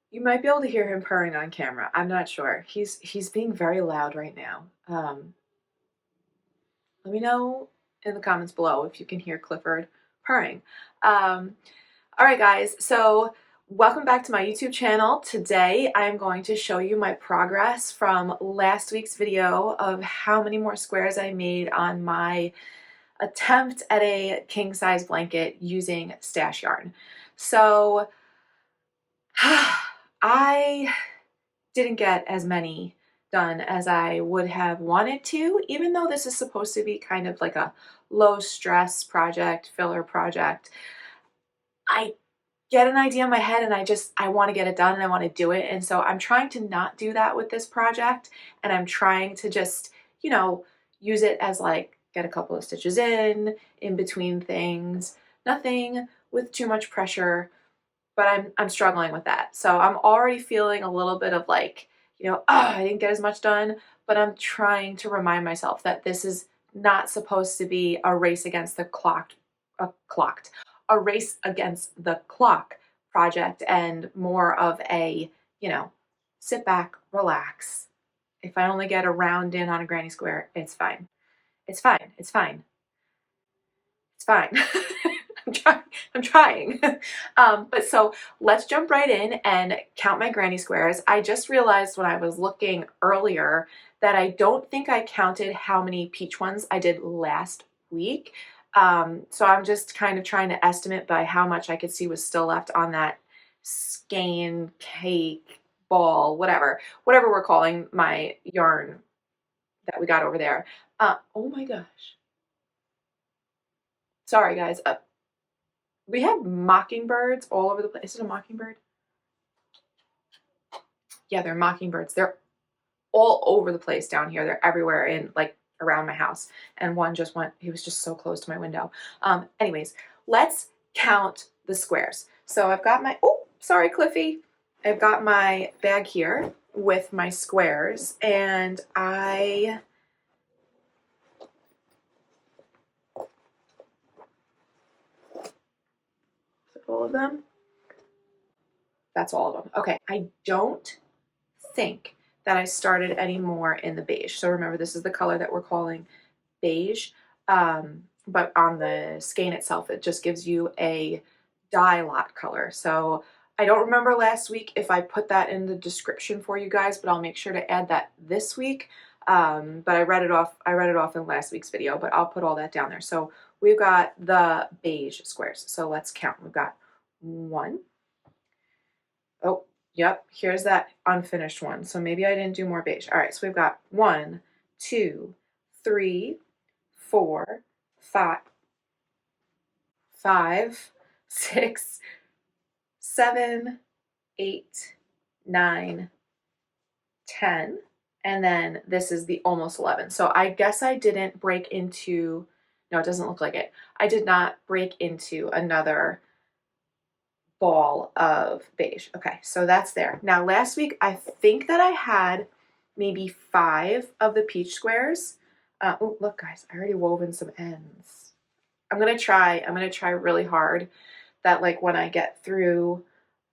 You might be able to hear him purring on camera. I'm not sure. He's being very loud right now. Let me know in the comments below if you can hear Clifford purring. All right, guys. So welcome back to my YouTube channel. Today I'm going to show you my progress from last week's video of how many more squares I made on my attempt at a king size blanket using stash yarn. So I didn't get as many done as I would have wanted to, even though this is supposed to be kind of like a low stress project, filler project. I get an idea in my head and I want to get it done and I want to do it. And so I'm trying to not do that with this project, and I'm trying to just, you know, use it as like get a couple of stitches in between things, nothing with too much pressure, but I'm struggling with that. So I'm already feeling a little bit of like, you know, oh, I didn't get as much done, but I'm trying to remind myself that this is not supposed to be a race against the a race against the clock project, and more of a, you know, sit back, relax. If I only get a round in on a granny square, it's fine. It's fine. It's fine. It's fine. I'm trying. I'm trying. But so let's jump right in and count my granny squares. I just realized when I was looking earlier that I don't think I counted how many peach ones I did last week. So I'm just kind of trying to estimate by how much I could see was still left on that skein, cake, ball, whatever we're calling my yarn that we got over there. Oh my gosh. Sorry, guys. We have mockingbirds all over the place. Is it a mockingbird? Yeah, they're mockingbirds. They're all over the place down here. They're everywhere in like around my house. And one just went, he was just so close to my window. Anyways, let's count the squares. So I've got my, oh, sorry, Cliffy. I've got my bag here with my squares, and I all of them. That's all of them. Okay, I don't think that I started any more in the beige. So remember, this is the color that we're calling beige. But on the skein itself, it just gives you a dye lot color. So I don't remember last week if I put that in the description for you guys, but I'll make sure to add that this week. But I read it off in last week's video, but I'll put all that down there. So we've got the beige squares. So let's count. We've got 1. Oh, yep, here's that unfinished one. So maybe I didn't do more beige. All right, so we've got 1, 2, 3, 4, 5, 6, 7, 8, 9, 10, and then this is the almost 11. So I guess I didn't break into, no, it doesn't look like it. I did not break into another ball of beige. Okay, so that's there. Now last week I think that I had maybe 5 of the peach squares. Oh, look guys, I already woven some ends. I'm gonna try really hard that like when I get through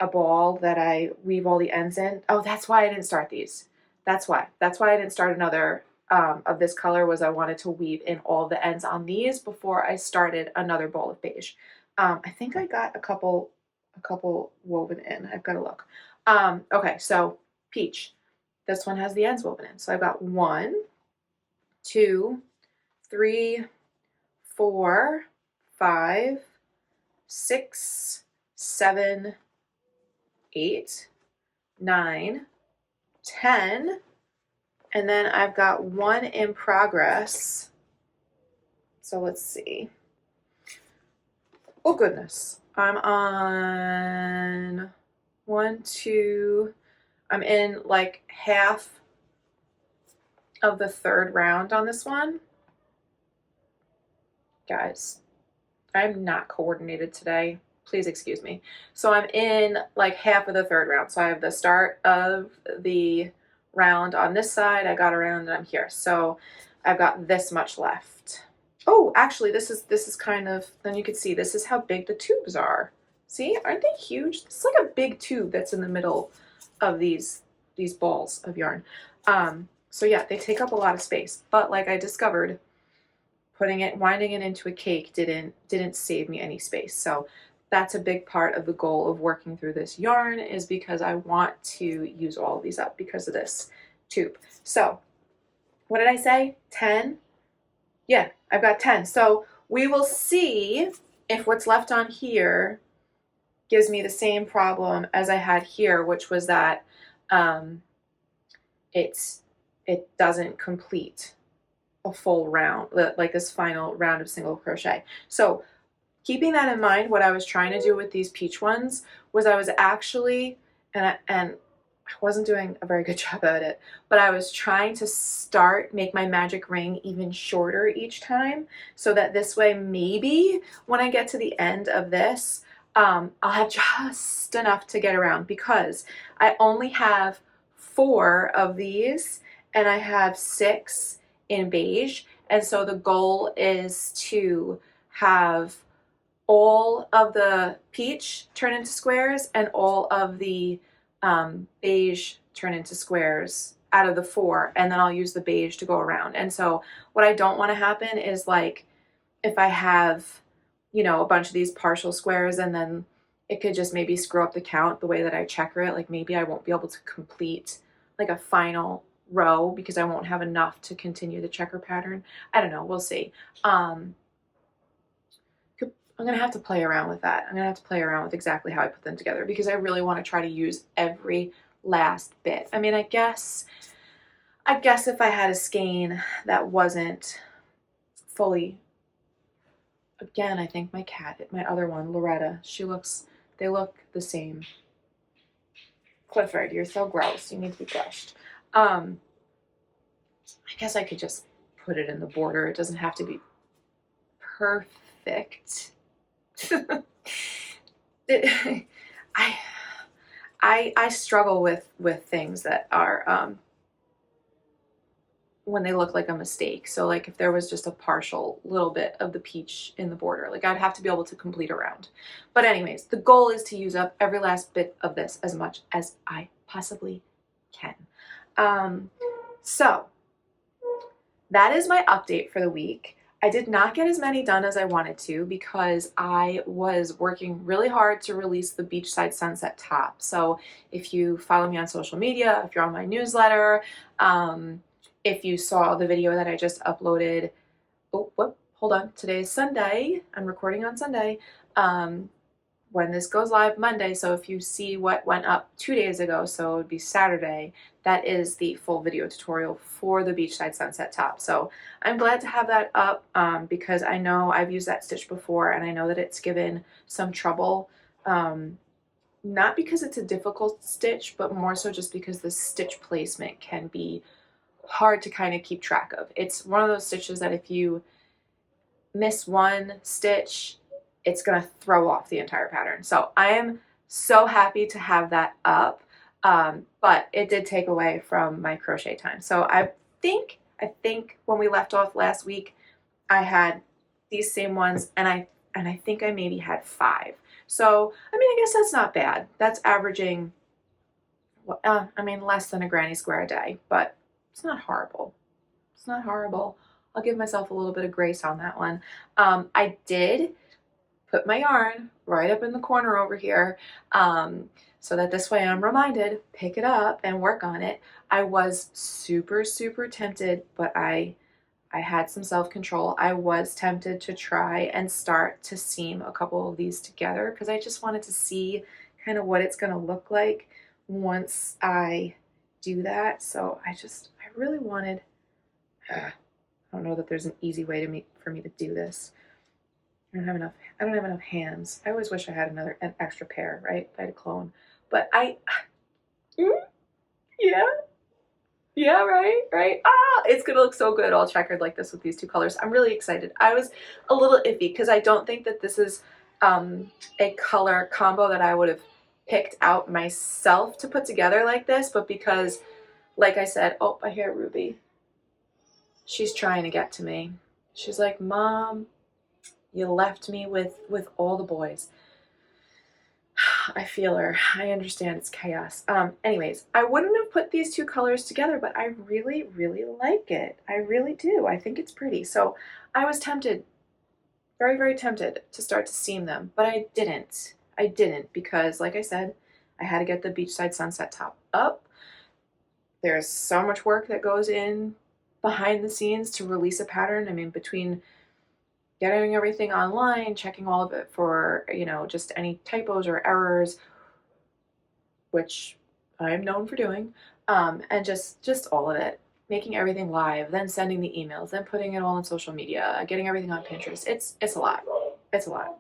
a ball that I weave all the ends in. Oh, that's why I didn't start these. That's why I didn't start another of this color, was I wanted to weave in all the ends on these before I started another ball of beige. I think I got a couple woven in. I've got to look. Okay, so peach. This one has the ends woven in. So I've got 1, 2, 3, 4, 5, 6, 7, 8, 9, 10, and then I've got 1 in progress. So let's see. Oh goodness. I'm on 1, 2, I'm in like half of the 3rd round on this one. Guys, I'm not coordinated today. Please excuse me. So I'm in like half of the 3rd round. So I have the start of the round on this side. I got around and I'm here. So I've got this much left. Oh, actually, this is kind of, then you can see this is how big the tubes are. See, aren't they huge? It's like a big tube that's in the middle of these balls of yarn. So yeah, they take up a lot of space, but like I discovered, winding it into a cake didn't save me any space. So that's a big part of the goal of working through this yarn, is because I want to use all of these up because of this tube. So what did I say? 10? Yeah, I've got 10. So we will see if what's left on here gives me the same problem as I had here, which was that it doesn't complete a full round, like this final round of single crochet. So keeping that in mind, what I was trying to do with these peach ones was I was actually, and I wasn't doing a very good job at it, but I was trying to make my magic ring even shorter each time, so that this way maybe when I get to the end of this, I'll have just enough to get around, because I only have 4 of these and I have 6 in beige. And so the goal is to have all of the peach turn into squares and all of the beige turn into squares out of the 4, and then I'll use the beige to go around. And so what I don't want to happen is, like, if I have, you know, a bunch of these partial squares, and then it could just maybe screw up the count the way that I checker it. Like maybe I won't be able to complete like a final row because I won't have enough to continue the checker pattern. I don't know, we'll see. I'm gonna have to play around with that. I'm gonna have to play around with exactly how I put them together, because I really want to try to use every last bit. I mean, I guess if I had a skein that wasn't fully, again, I think my other one, Loretta, they look the same. Clifford, you're so gross. You need to be brushed. I guess I could just put it in the border. It doesn't have to be perfect. I struggle with things that are when they look like a mistake. So like if there was just a partial little bit of the peach in the border, like I'd have to be able to complete a round. But anyways, the goal is to use up every last bit of this as much as I possibly can. So that is my update for the week. I did not get as many done as I wanted to because I was working really hard to release the Beachside Sunset top. So if you follow me on social media, if you're on my newsletter, if you saw the video that I just uploaded, hold on, today is Sunday, I'm recording on Sunday, when this goes live Monday, so if you see what went up 2 days ago, so it would be Saturday, that is the full video tutorial for the Beachside Sunset top. So I'm glad to have that up because I know I've used that stitch before and I know that it's given some trouble. Not because it's a difficult stitch, but more so just because the stitch placement can be hard to kind of keep track of. It's one of those stitches that if you miss one stitch, it's going to throw off the entire pattern. So I am so happy to have that up, but it did take away from my crochet time. So I think when we left off last week, I had these same ones, and I think I maybe had 5. So I mean, I guess that's not bad. That's averaging, I mean, less than a granny square a day, but it's not horrible. It's not horrible. I'll give myself a little bit of grace on that one. I did put my yarn right up in the corner over here so that this way I'm reminded, pick it up and work on it. I was super, super tempted, but I had some self-control. I was tempted to try and start to seam a couple of these together because I just wanted to see kind of what it's going to look like once I do that. So I really wanted, I don't know that there's an easy way for me to do this. I don't have enough hands. I always wish I had an extra pair, right? I had a clone. But yeah, right. It's gonna look so good all checkered like this with these 2 colors. I'm really excited. I was a little iffy because I don't think that this is a color combo that I would have picked out myself to put together like this, but because, like I said, oh, I hear Ruby. She's trying to get to me. She's like, Mom, you left me with all the boys. I feel her. I understand it's chaos. Anyways, I wouldn't have put these two colors together, but I really, really like it. I really do. I think it's pretty. So I was tempted, very, very tempted to start to seam them, but I didn't. I didn't because, like I said, I had to get the beachside sunset top up. There's so much work that goes in behind the scenes to release a pattern. I mean, between getting everything online, checking all of it for, you know, just any typos or errors, which I'm known for doing, and just all of it, making everything live, then sending the emails, then putting it all on social media, getting everything on Pinterest. It's a lot. It's a lot.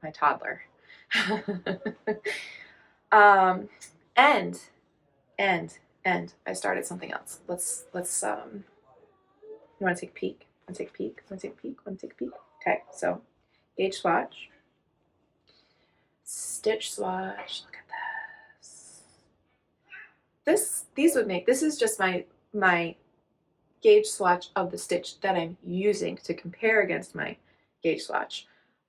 My toddler. um, and and I started something else. Let's you want to take a peek? Want to take a peek? Want to take a peek? Want to take a peek? Okay, so gauge swatch, stitch swatch. Look at this. This is just my gauge swatch of the stitch that I'm using to compare against my gauge swatch,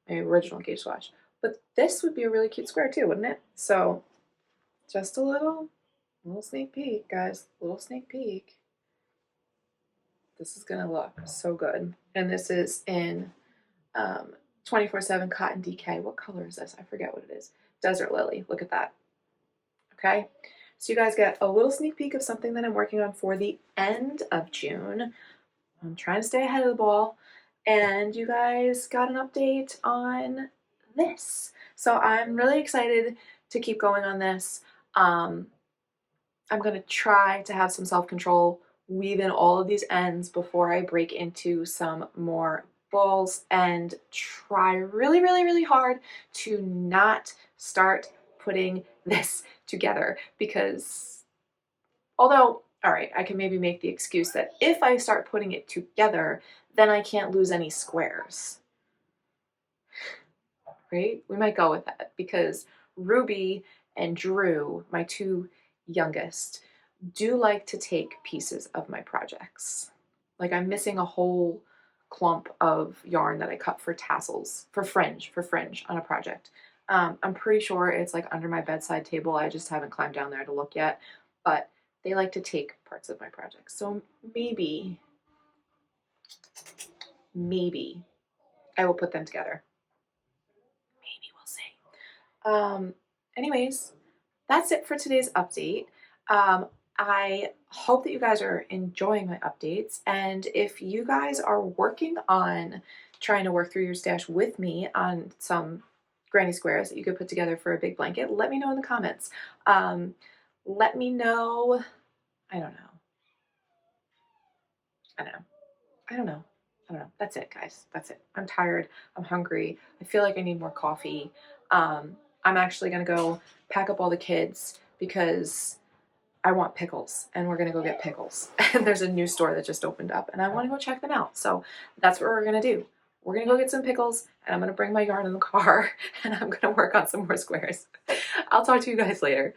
my original gauge swatch. But this would be a really cute square too, wouldn't it? So just a little sneak peek, guys. Little sneak peek. This is gonna look so good. And this is in 24/7 cotton DK. What color is this? I forget what it is. Desert Lily. Look at that. Okay. So you guys get a little sneak peek of something that I'm working on for the end of June. I'm trying to stay ahead of the ball. And you guys got an update on this. So I'm really excited to keep going on this. I'm going to try to have some self-control, weave in all of these ends before I break into some more balls, and try really, really, really hard to not start putting this together, because although, all right, I can maybe make the excuse that if I start putting it together, then I can't lose any squares, right? We might go with that because Ruby and Drew, my two youngest, do like to take pieces of my projects. Like I'm missing a whole clump of yarn that I cut for tassels, for fringe on a project. I'm pretty sure it's like under my bedside table. I just haven't climbed down there to look yet, but they like to take parts of my projects. So maybe I will put them together. Maybe we'll see. Anyways, that's it for today's update. I hope that you guys are enjoying my updates. And if you guys are working on trying to work through your stash with me on some granny squares that you could put together for a big blanket, let me know in the comments. Let me know. I don't know. That's it, guys. That's it. I'm tired. I'm hungry. I feel like I need more coffee. I'm actually going to go pack up all the kids because I want pickles, and we're going to go get pickles. And there's a new store that just opened up, and I want to go check them out. So that's what we're going to do. We're going to go get some pickles, and I'm going to bring my yarn in the car, and I'm going to work on some more squares. I'll talk to you guys later.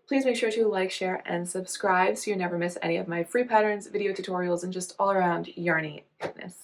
Please make sure to like, share, and subscribe so you never miss any of my free patterns, video tutorials, and just all around yarny goodness.